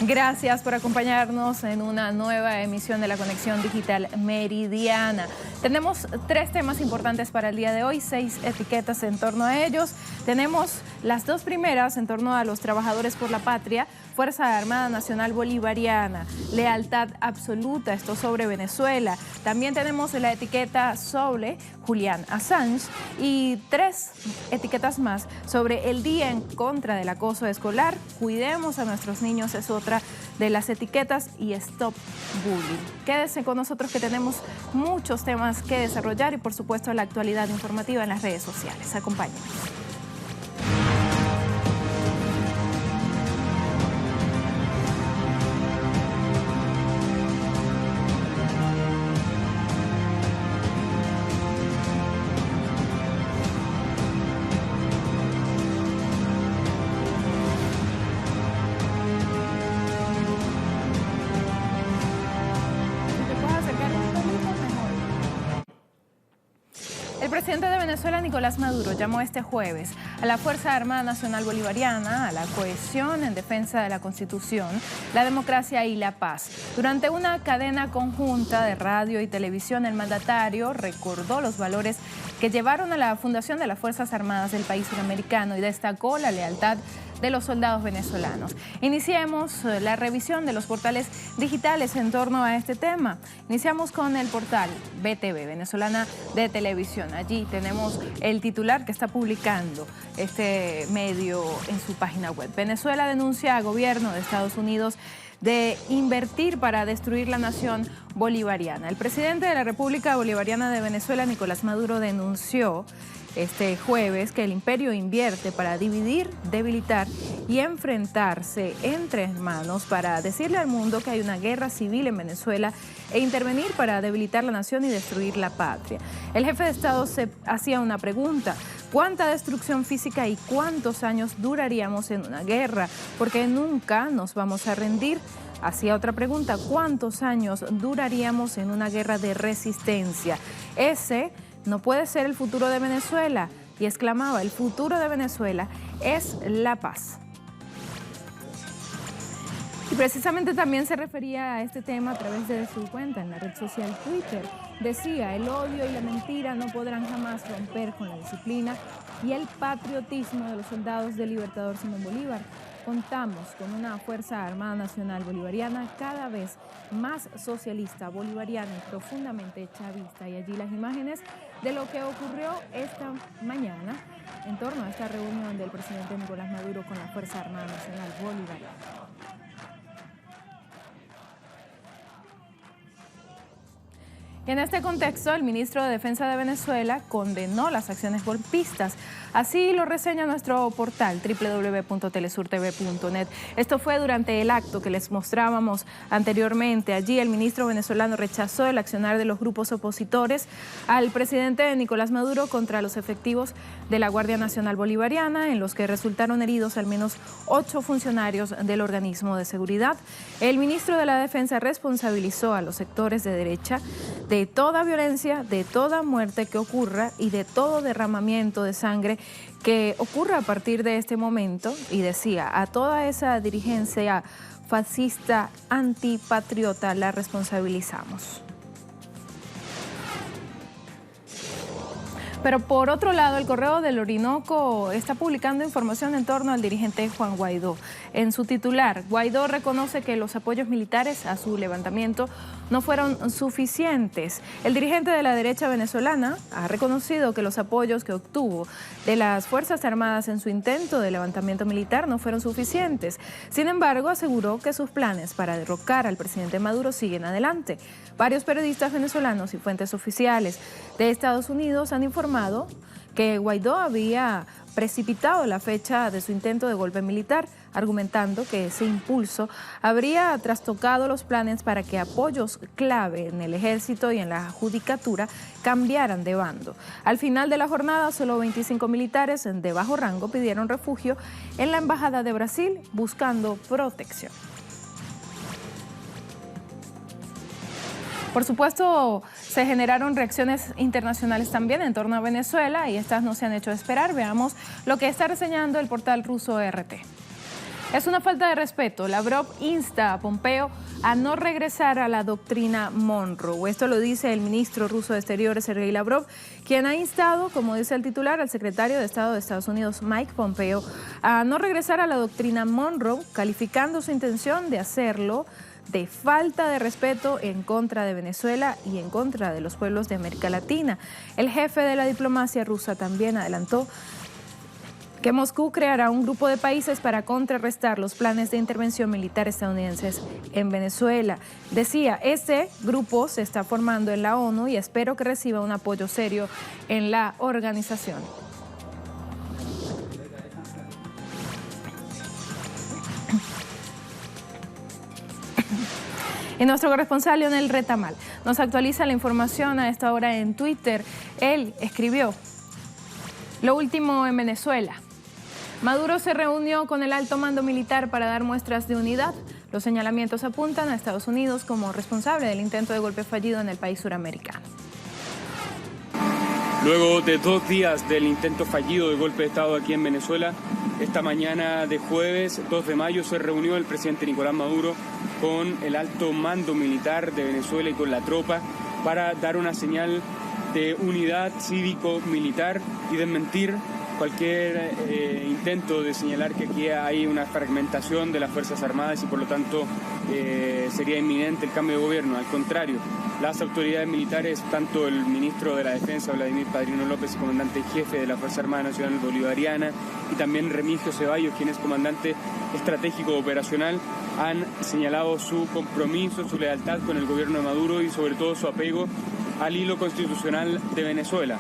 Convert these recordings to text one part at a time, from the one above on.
Gracias por acompañarnos en una nueva emisión de la Conexión Digital Meridiana. Tenemos 3 temas importantes para el día de hoy, 6 etiquetas en torno a ellos. Tenemos las 2 primeras en torno a los trabajadores por la patria, Fuerza Armada Nacional Bolivariana, lealtad absoluta, esto sobre Venezuela. También tenemos la etiqueta sobre Julian Assange y 3 etiquetas más sobre el Día en contra del acoso escolar. Cuidemos a nuestros niños, es otra de las etiquetas, y Stop Bullying. Quédense con nosotros que tenemos muchos temas que desarrollar y por supuesto la actualidad informativa en las redes sociales. Acompáñenos. El presidente de Venezuela, Nicolás Maduro, llamó este jueves a la Fuerza Armada Nacional Bolivariana a la cohesión en defensa de la Constitución, la democracia y la paz. Durante una cadena conjunta de radio y televisión, el mandatario recordó los valores que llevaron a la fundación de las Fuerzas Armadas del país sudamericano y destacó la lealtad de los soldados venezolanos. Iniciemos la revisión de los portales digitales en torno a este tema. Iniciamos con el portal BTV, Venezolana de Televisión. Allí tenemos el titular que está publicando este medio en su página web. Venezuela denuncia al gobierno de Estados Unidos de invertir para destruir la nación bolivariana. El presidente de la República Bolivariana de Venezuela, Nicolás Maduro, denunció este jueves que el imperio invierte para dividir, debilitar y enfrentarse entre hermanos para decirle al mundo que hay una guerra civil en Venezuela e intervenir para debilitar la nación y destruir la patria. El jefe de Estado se hacía una pregunta: ¿cuánta destrucción física y cuántos años duraríamos en una guerra? Porque nunca nos vamos a rendir. Hacía otra pregunta: ¿cuántos años duraríamos en una guerra de resistencia? Ese no puede ser el futuro de Venezuela. Y exclamaba: el futuro de Venezuela es la paz. Y precisamente también se refería a este tema a través de su cuenta en la red social Twitter. Decía: el odio y la mentira no podrán jamás romper con la disciplina y el patriotismo de los soldados del libertador Simón Bolívar. Contamos con una Fuerza Armada Nacional Bolivariana cada vez más socialista, bolivariana y profundamente chavista. Y allí las imágenes de lo que ocurrió esta mañana en torno a esta reunión del presidente Nicolás Maduro con la Fuerza Armada Nacional Bolivariana. Y en este contexto, el ministro de Defensa de Venezuela condenó las acciones golpistas. Así lo reseña nuestro portal www.telesurtv.net. Esto fue durante el acto que les mostrábamos anteriormente. Allí el ministro venezolano rechazó el accionar de los grupos opositores al presidente Nicolás Maduro contra los efectivos de la Guardia Nacional Bolivariana, en los que resultaron heridos al menos 8 funcionarios del organismo de seguridad. El ministro de la Defensa responsabilizó a los sectores de derecha de toda violencia, de toda muerte que ocurra y de todo derramamiento de sangre que ocurra a partir de este momento, y decía: a toda esa dirigencia fascista antipatriota la responsabilizamos. Pero por otro lado, el Correo del Orinoco está publicando información en torno al dirigente Juan Guaidó. En su titular, Guaidó reconoce que los apoyos militares a su levantamiento no fueron suficientes. El dirigente de la derecha venezolana ha reconocido que los apoyos que obtuvo de las Fuerzas Armadas en su intento de levantamiento militar no fueron suficientes. Sin embargo, aseguró que sus planes para derrocar al presidente Maduro siguen adelante. Varios periodistas venezolanos y fuentes oficiales de Estados Unidos han informado que Guaidó había precipitado la fecha de su intento de golpe militar, argumentando que ese impulso habría trastocado los planes para que apoyos clave en el ejército y en la judicatura cambiaran de bando. Al final de la jornada, solo 25 militares de bajo rango pidieron refugio en la Embajada de Brasil buscando protección. Por supuesto, se generaron reacciones internacionales también en torno a Venezuela y estas no se han hecho esperar. Veamos lo que está reseñando el portal ruso RT. Es una falta de respeto. Lavrov insta a Pompeo a no regresar a la doctrina Monroe. Esto lo dice el ministro ruso de Exteriores, Sergei Lavrov, quien ha instado, como dice el titular, al secretario de Estado de Estados Unidos, Mike Pompeo, a no regresar a la doctrina Monroe, calificando su intención de hacerlo de falta de respeto en contra de Venezuela y en contra de los pueblos de América Latina. El jefe de la diplomacia rusa también adelantó que Moscú creará un grupo de países para contrarrestar los planes de intervención militar estadounidenses en Venezuela. Decía, este grupo se está formando en la ONU y espero que reciba un apoyo serio en la organización. Y nuestro corresponsal Leonel Retamal nos actualiza la información a esta hora en Twitter. Él escribió: lo último en Venezuela. Maduro se reunió con el alto mando militar para dar muestras de unidad. Los señalamientos apuntan a Estados Unidos como responsable del intento de golpe fallido en el país suramericano. Luego de 2 días del intento fallido de golpe de Estado aquí en Venezuela, esta mañana de jueves 2 de mayo se reunió el presidente Nicolás Maduro con el alto mando militar de Venezuela y con la tropa para dar una señal de unidad cívico-militar y desmentir cualquier intento de señalar que aquí hay una fragmentación de las Fuerzas Armadas y por lo tanto sería inminente el cambio de gobierno. Al contrario, las autoridades militares, tanto el ministro de la Defensa, Vladimir Padrino López, comandante jefe de la Fuerza Armada Nacional Bolivariana, y también Remigio Ceballos, quien es comandante estratégico operacional, han señalado su compromiso, su lealtad con el gobierno de Maduro y sobre todo su apego al hilo constitucional de Venezuela.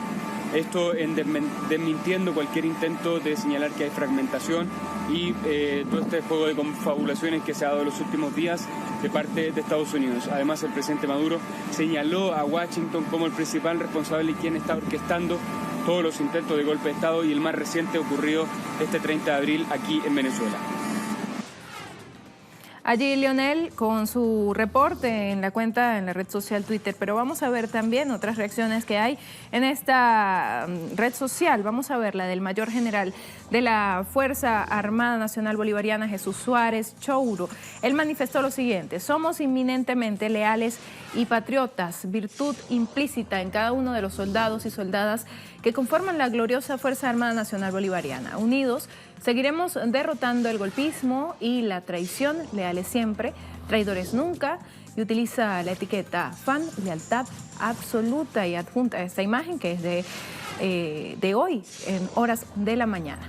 Esto en desmintiendo cualquier intento de señalar que hay fragmentación y todo este juego de confabulaciones que se ha dado en los últimos días de parte de Estados Unidos. Además, el presidente Maduro señaló a Washington como el principal responsable y quien está orquestando todos los intentos de golpe de Estado, y el más reciente ocurrido este 30 de abril aquí en Venezuela. Allí Leonel con su reporte en la cuenta, en la red social Twitter, pero vamos a ver también otras reacciones que hay en esta red social. Vamos a ver la del mayor general de la Fuerza Armada Nacional Bolivariana, Jesús Suárez Chouro. Él manifestó lo siguiente: somos inminentemente leales y patriotas, virtud implícita en cada uno de los soldados y soldadas que conforman la gloriosa Fuerza Armada Nacional Bolivariana. Unidos, seguiremos derrotando el golpismo y la traición, leales siempre, traidores nunca, y utiliza la etiqueta FAN, lealtad absoluta, y adjunta esta imagen que es de hoy, en horas de la mañana.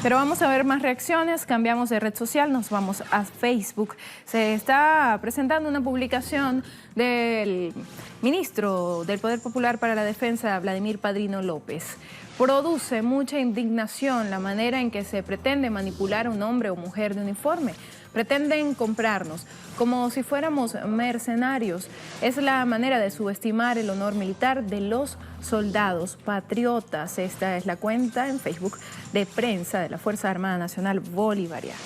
Pero vamos a ver más reacciones, cambiamos de red social, nos vamos a Facebook. Se está presentando una publicación del ministro del Poder Popular para la Defensa, Vladimir Padrino López. Produce mucha indignación la manera en que se pretende manipular a un hombre o mujer de uniforme. Pretenden comprarnos como si fuéramos mercenarios. Es la manera de subestimar el honor militar de los soldados patriotas. Esta es la cuenta en Facebook de prensa de la Fuerza Armada Nacional Bolivariana.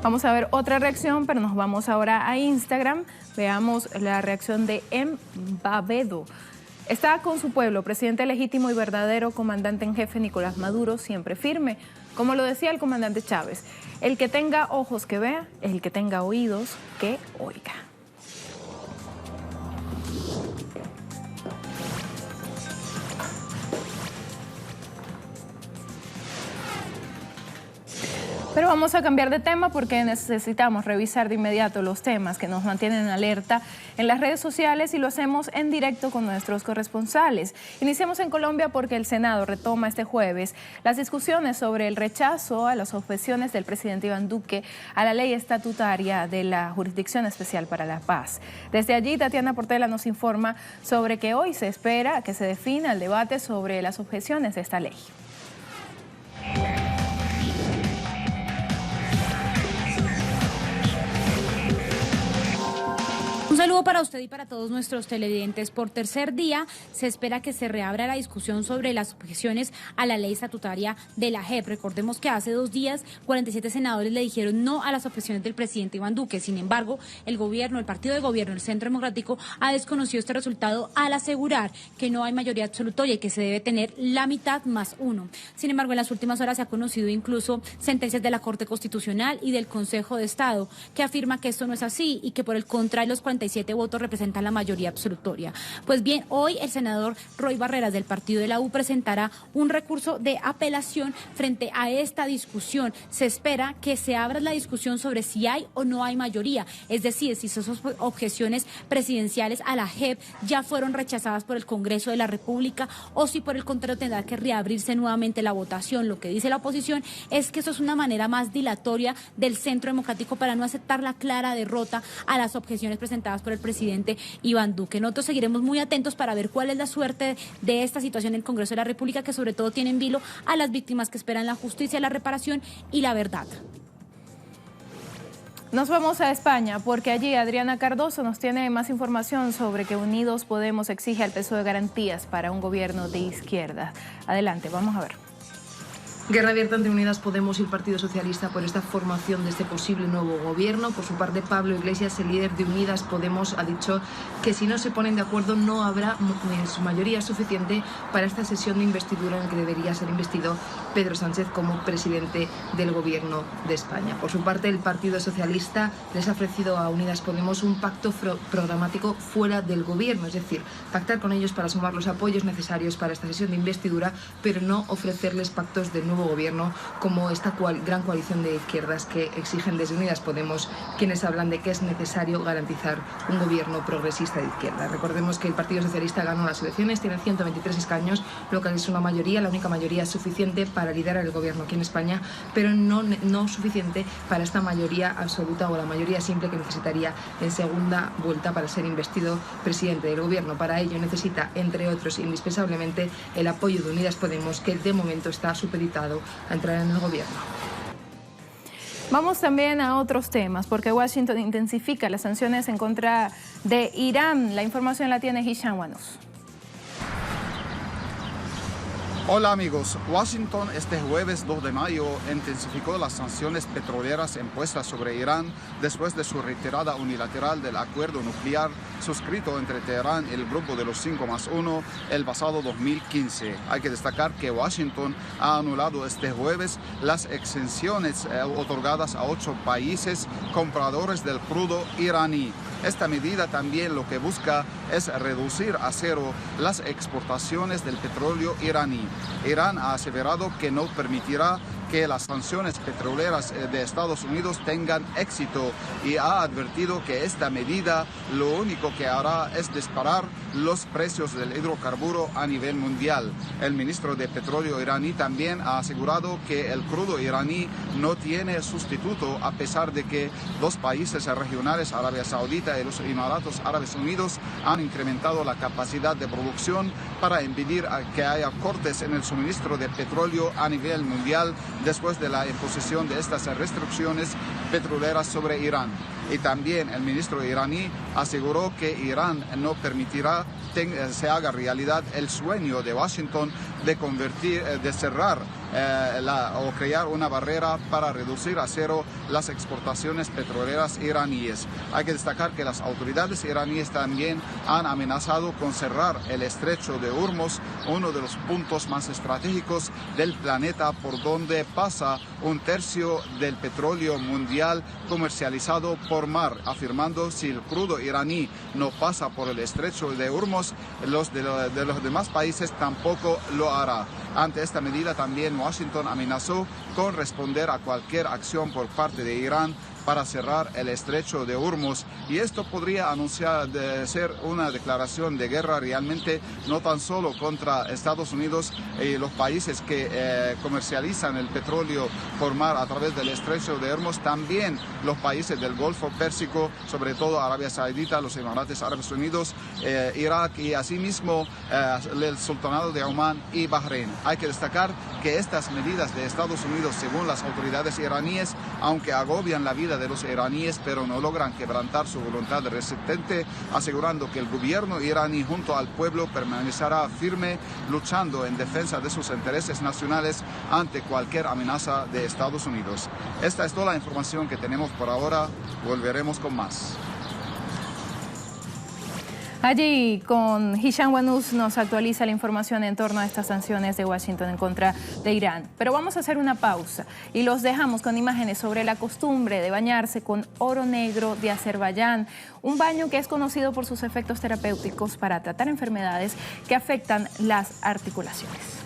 Vamos a ver otra reacción, pero nos vamos ahora a Instagram. Veamos la reacción de Babedo. Está con su pueblo, presidente legítimo y verdadero comandante en jefe Nicolás Maduro, siempre firme. Como lo decía el comandante Chávez, el que tenga ojos que vea, el que tenga oídos que oiga. Pero vamos a cambiar de tema porque necesitamos revisar de inmediato los temas que nos mantienen en alerta en las redes sociales, y lo hacemos en directo con nuestros corresponsales. Iniciamos en Colombia porque el Senado retoma este jueves las discusiones sobre el rechazo a las objeciones del presidente Iván Duque a la ley estatutaria de la Jurisdicción Especial para la Paz. Desde allí, Tatiana Portela nos informa sobre que hoy se espera que se defina el debate sobre las objeciones de esta ley. saludo para usted y para todos nuestros televidentes. Por tercer día se espera que se reabra la discusión sobre las objeciones a la ley estatutaria de la JEP. Recordemos que hace 2 días 47 senadores le dijeron no a las objeciones del presidente Iván Duque. Sin embargo, el partido de gobierno, el Centro Democrático, ha desconocido este resultado al asegurar que no hay mayoría absolutoria y que se debe tener la mitad más 1. Sin embargo, en las últimas horas se ha conocido incluso sentencias de la Corte Constitucional y del Consejo de Estado que afirma que esto no es así y que por el contrario los 47 votos representan la mayoría absolutoria. Pues bien, hoy el senador Roy Barreras del partido de la U presentará un recurso de apelación frente a esta discusión. Se espera que se abra la discusión sobre si hay o no hay mayoría, es decir, si esas objeciones presidenciales a la JEP ya fueron rechazadas por el Congreso de la República o si por el contrario tendrá que reabrirse nuevamente la votación. Lo que dice la oposición es que eso es una manera más dilatoria del Centro Democrático para no aceptar la clara derrota a las objeciones presentadas por el presidente Iván Duque. Nosotros seguiremos muy atentos para ver cuál es la suerte de esta situación en el Congreso de la República, que sobre todo tiene en vilo a las víctimas que esperan la justicia, la reparación y la verdad. Nos vamos a España porque allí Adriana Cardoso nos tiene más información sobre que Unidos Podemos exige al PSOE garantías para un gobierno de izquierda. Adelante, vamos a ver. Guerra abierta entre Unidas Podemos y el Partido Socialista por esta formación de este posible nuevo gobierno. Por su parte, Pablo Iglesias, el líder de Unidas Podemos, ha dicho que si no se ponen de acuerdo no habrá su mayoría suficiente para esta sesión de investidura en la que debería ser investido Pedro Sánchez como presidente del gobierno de España. Por su parte, el Partido Socialista les ha ofrecido a Unidas Podemos un pacto programático fuera del gobierno, es decir, pactar con ellos para sumar los apoyos necesarios para esta sesión de investidura, pero no ofrecerles pactos de nuevo gobierno como esta gran coalición de izquierdas que exigen desde Unidas Podemos, quienes hablan de que es necesario garantizar un gobierno progresista de izquierda. Recordemos que el Partido Socialista ganó las elecciones, tiene 123 escaños, lo que es una mayoría, la única mayoría suficiente para liderar el gobierno aquí en España, pero no suficiente para esta mayoría absoluta o la mayoría simple que necesitaría en segunda vuelta para ser investido presidente del gobierno. Para ello necesita, entre otros, indispensablemente el apoyo de Unidas Podemos, que de momento está supeditado a entrar en el gobierno. Vamos también a otros temas, porque Washington intensifica las sanciones en contra de Irán. La información la tiene Hisham Wanos. Hola amigos, Washington este jueves 2 de mayo intensificó las sanciones petroleras impuestas sobre Irán después de su retirada unilateral del acuerdo nuclear suscrito entre Teherán y el grupo de los 5+1 el pasado 2015. Hay que destacar que Washington ha anulado este jueves las exenciones otorgadas a 8 países compradores del crudo iraní. Esta medida también lo que busca es reducir a cero las exportaciones del petróleo iraní. Irán ha aseverado que no permitirá que las sanciones petroleras de Estados Unidos tengan éxito y ha advertido que esta medida lo único que hará es disparar los precios del hidrocarburo a nivel mundial. El ministro de Petróleo iraní también ha asegurado que el crudo iraní no tiene sustituto, a pesar de que 2 países regionales, Arabia Saudita y los Emiratos Árabes Unidos, han incrementado la capacidad de producción para impedir que haya cortes en el suministro de petróleo a nivel mundial después de la imposición de estas restricciones petroleras sobre Irán. Y también el ministro iraní aseguró que Irán no permitirá que se haga realidad el sueño de Washington de cerrar o crear una barrera para reducir a cero las exportaciones petroleras iraníes. Hay que destacar que las autoridades iraníes también han amenazado con cerrar el estrecho de Hormuz, uno de los puntos más estratégicos del planeta por donde pasa 1/3 del petróleo mundial comercializado por mar, afirmando si el crudo iraní no pasa por el estrecho de Hormuz, los demás países tampoco lo hará. Ante esta medida también Washington amenazó con responder a cualquier acción por parte de Irán para cerrar el estrecho de Hormuz, y esto podría anunciar de ser una declaración de guerra realmente, no tan solo contra Estados Unidos y los países que comercializan el petróleo por mar a través del estrecho de Hormuz, también los países del Golfo Pérsico, sobre todo Arabia Saudita, los Emiratos Árabes Unidos, Irak y asimismo el Sultanato de Omán y Bahrein. Hay que destacar que estas medidas de Estados Unidos, según las autoridades iraníes, aunque agobian la vida de los iraníes, pero no logran quebrantar su voluntad resistente, asegurando que el gobierno iraní junto al pueblo permanecerá firme, luchando en defensa de sus intereses nacionales ante cualquier amenaza de Estados Unidos. Esta es toda la información que tenemos por ahora. Volveremos con más. Allí con Hisham Wanous nos actualiza la información en torno a estas sanciones de Washington en contra de Irán. Pero vamos a hacer una pausa y los dejamos con imágenes sobre la costumbre de bañarse con oro negro de Azerbaiyán, un baño que es conocido por sus efectos terapéuticos para tratar enfermedades que afectan las articulaciones.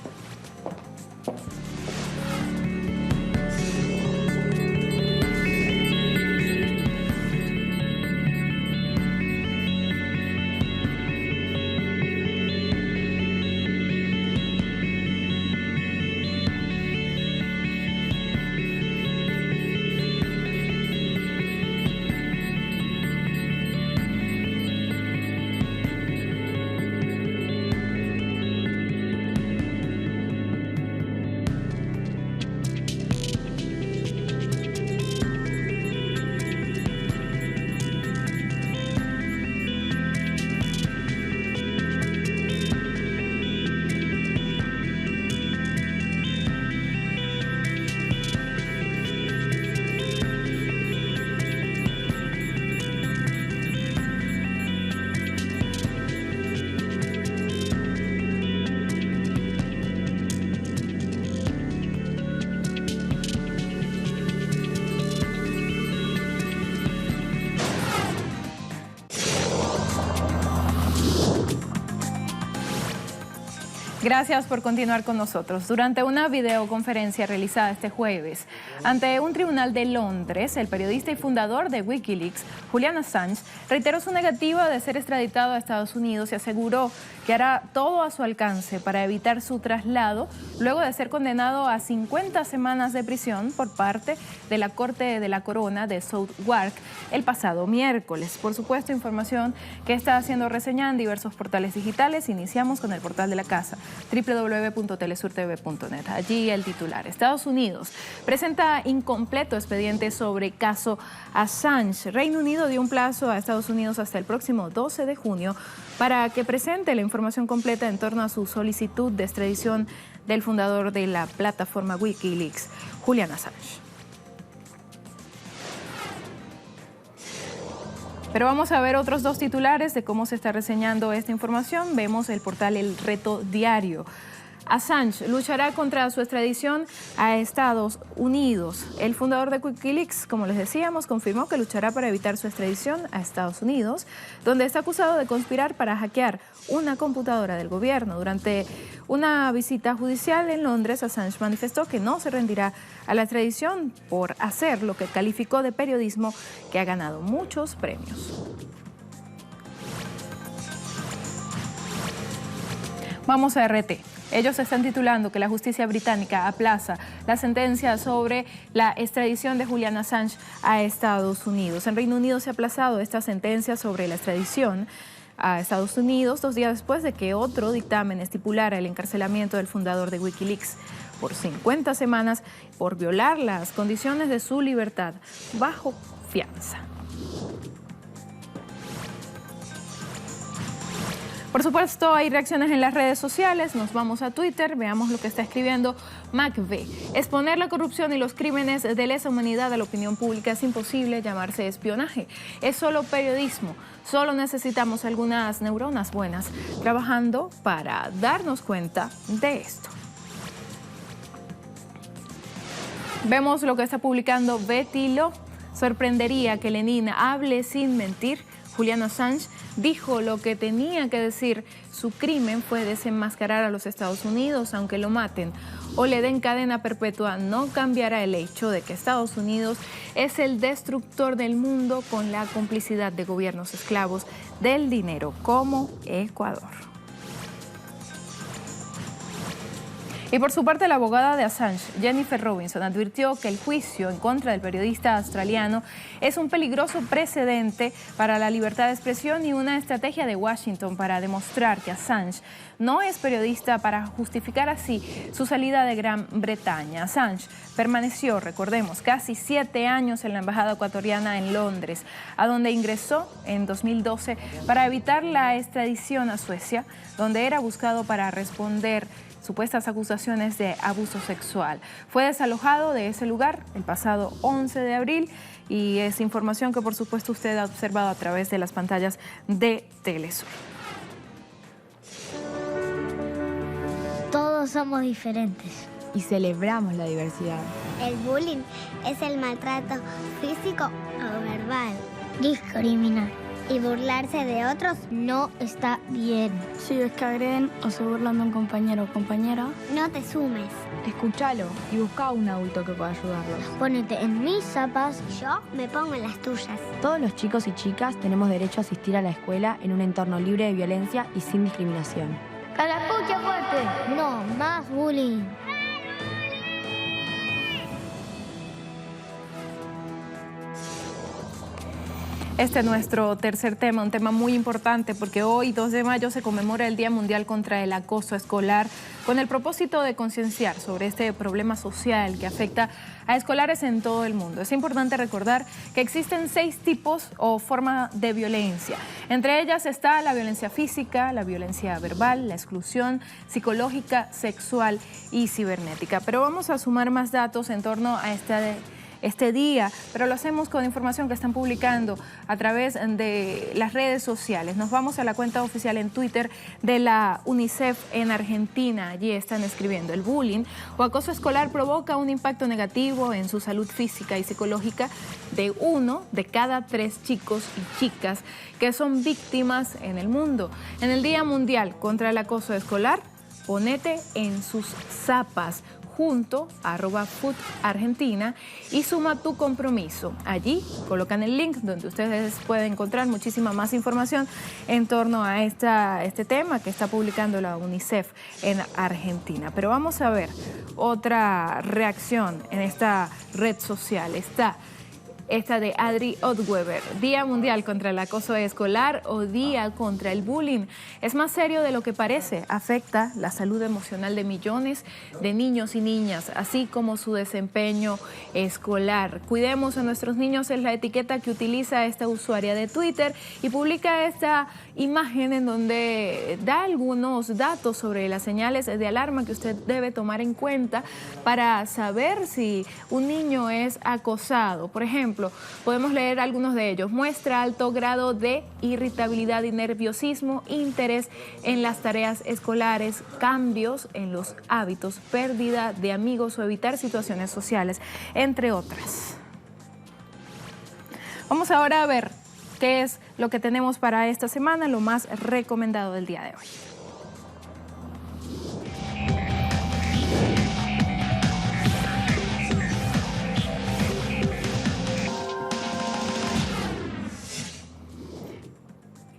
Gracias por continuar con nosotros. Durante una videoconferencia realizada este jueves ante un tribunal de Londres, el periodista y fundador de Wikileaks, Julian Assange, reiteró su negativa de ser extraditado a Estados Unidos y aseguró que hará todo a su alcance para evitar su traslado luego de ser condenado a 50 semanas de prisión por parte de la Corte de la Corona de Southwark el pasado miércoles. Por supuesto, información que está siendo reseñada en diversos portales digitales. Iniciamos con el portal de la casa, www.telesurtv.net. Allí el titular: Estados Unidos presenta incompleto expediente sobre caso Assange. Reino Unido dio un plazo a Estados Unidos hasta el próximo 12 de junio para que presente la información completa en torno a su solicitud de extradición del fundador de la plataforma Wikileaks, Julian Assange. Pero vamos a ver otros dos titulares de cómo se está reseñando esta información. Vemos el portal El Reto Diario. Assange luchará contra su extradición a Estados Unidos. El fundador de Wikileaks, como les decíamos, confirmó que luchará para evitar su extradición a Estados Unidos, donde está acusado de conspirar para hackear una computadora del gobierno. Durante una visita judicial en Londres, Assange manifestó que no se rendirá a la extradición por hacer lo que calificó de periodismo que ha ganado muchos premios. Vamos a RT. Ellos están titulando que la justicia británica aplaza la sentencia sobre la extradición de Julian Assange a Estados Unidos. En Reino Unido se ha aplazado esta sentencia sobre la extradición a Estados Unidos 2 días después de que otro dictamen estipulara el encarcelamiento del fundador de Wikileaks por 50 semanas por violar las condiciones de su libertad bajo fianza. Por supuesto, hay reacciones en las redes sociales. Nos vamos a Twitter, veamos lo que está escribiendo MacV. Exponer la corrupción y los crímenes de lesa humanidad a la opinión pública es imposible llamarse espionaje. Es solo periodismo. Solo necesitamos algunas neuronas buenas trabajando para darnos cuenta de esto. Vemos lo que está publicando Betty Lo. Sorprendería que Lenin hable sin mentir. Julian Assange dijo lo que tenía que decir. Su crimen fue desenmascarar a los Estados Unidos, aunque lo maten o le den cadena perpetua. No cambiará el hecho de que Estados Unidos es el destructor del mundo con la complicidad de gobiernos esclavos del dinero como Ecuador. Y por su parte, la abogada de Assange, Jennifer Robinson, advirtió que el juicio en contra del periodista australiano es un peligroso precedente para la libertad de expresión y una estrategia de Washington para demostrar que Assange no es periodista para justificar así su salida de Gran Bretaña. Assange permaneció, recordemos, casi 7 años en la embajada ecuatoriana en Londres, a donde ingresó en 2012 para evitar la extradición a Suecia, donde era buscado para responder supuestas acusaciones de abuso sexual. Fue desalojado de ese lugar el pasado 11 de abril y es información que por supuesto usted ha observado a través de las pantallas de Telesur. Todos somos diferentes. Y celebramos la diversidad. El bullying es el maltrato físico o verbal. Discriminar Y burlarse de otros no está bien. Si ves que agreden o se burlan de un compañero o compañera, no te sumes. Escúchalo y busca a un adulto que pueda ayudarlos. Ponete en mis zapas. Yo me pongo en las tuyas. Todos los chicos y chicas tenemos derecho a asistir a la escuela en un entorno libre de violencia y sin discriminación. ¡A la pucha fuerte! No, más bullying. Este es nuestro tercer tema, un tema muy importante porque hoy, 2 de mayo, se conmemora el Día Mundial contra el Acoso Escolar con el propósito de concienciar sobre este problema social que afecta a escolares en todo el mundo. Es importante recordar que existen 6 tipos o formas de violencia. Entre ellas está la violencia física, la violencia verbal, la exclusión psicológica, sexual y cibernética. Pero vamos a sumar más datos en torno a este día, pero lo hacemos con información que están publicando a través de las redes sociales. Nos vamos a la cuenta oficial en Twitter de la UNICEF en Argentina. Allí están escribiendo: el bullying o acoso escolar provoca un impacto negativo en su salud física y psicológica de 1 de cada 3 chicos y chicas que son víctimas en el mundo. En el Día Mundial contra el Acoso Escolar, ponete en sus zapas junto a @FoodArgentina y suma tu compromiso. Allí colocan el link donde ustedes pueden encontrar muchísima más información en torno a este tema que está publicando la UNICEF en Argentina. Pero vamos a ver otra reacción en esta red social. Esta de Adri Otweber: Día Mundial contra el Acoso Escolar o Día contra el Bullying. Es más serio de lo que parece. Afecta la salud emocional de millones de niños y niñas, así como su desempeño escolar. Cuidemos a nuestros niños es la etiqueta que utiliza esta usuaria de Twitter y publica esta imagen en donde da algunos datos sobre las señales de alarma que usted debe tomar en cuenta para saber si un niño es acosado. Por ejemplo, podemos leer algunos de ellos: muestra alto grado de irritabilidad y nerviosismo, interés en las tareas escolares, cambios en los hábitos, pérdida de amigos o evitar situaciones sociales, entre otras. Vamos ahora a ver qué es lo que tenemos para esta semana, lo más recomendado del día de hoy.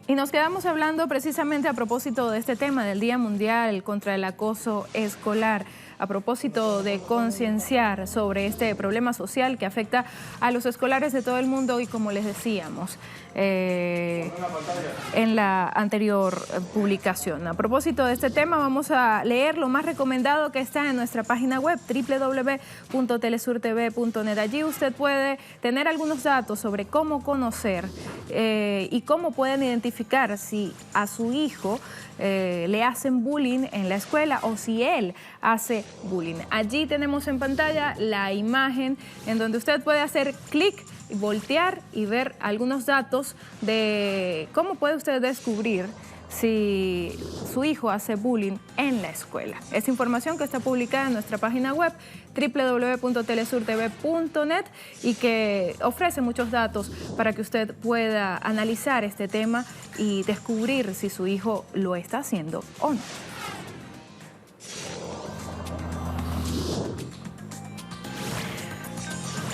Y nos quedamos hablando precisamente a propósito de este tema del Día Mundial contra el Acoso Escolar, a propósito de concienciar sobre este problema social que afecta a los escolares de todo el mundo y, como les decíamos en la anterior publicación. A propósito de este tema, vamos a leer lo más recomendado que está en nuestra página web www.telesurtv.net. Allí usted puede tener algunos datos sobre cómo conocer y cómo pueden identificar si a su hijo le hacen bullying en la escuela o si él hace bullying. Allí tenemos en pantalla la imagen en donde usted puede hacer clic, voltear y ver algunos datos de cómo puede usted descubrir si su hijo hace bullying en la escuela. Esta información que está publicada en nuestra página web www.telesurtv.net y que ofrece muchos datos para que usted pueda analizar este tema y descubrir si su hijo lo está haciendo o no.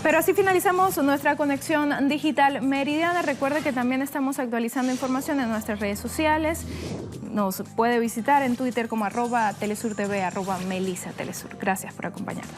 Pero así finalizamos nuestra conexión digital meridiana. Recuerde que también estamos actualizando información en nuestras redes sociales. Nos puede visitar en Twitter como @TelesurTV, @MelisaTelesur. Gracias por acompañarnos.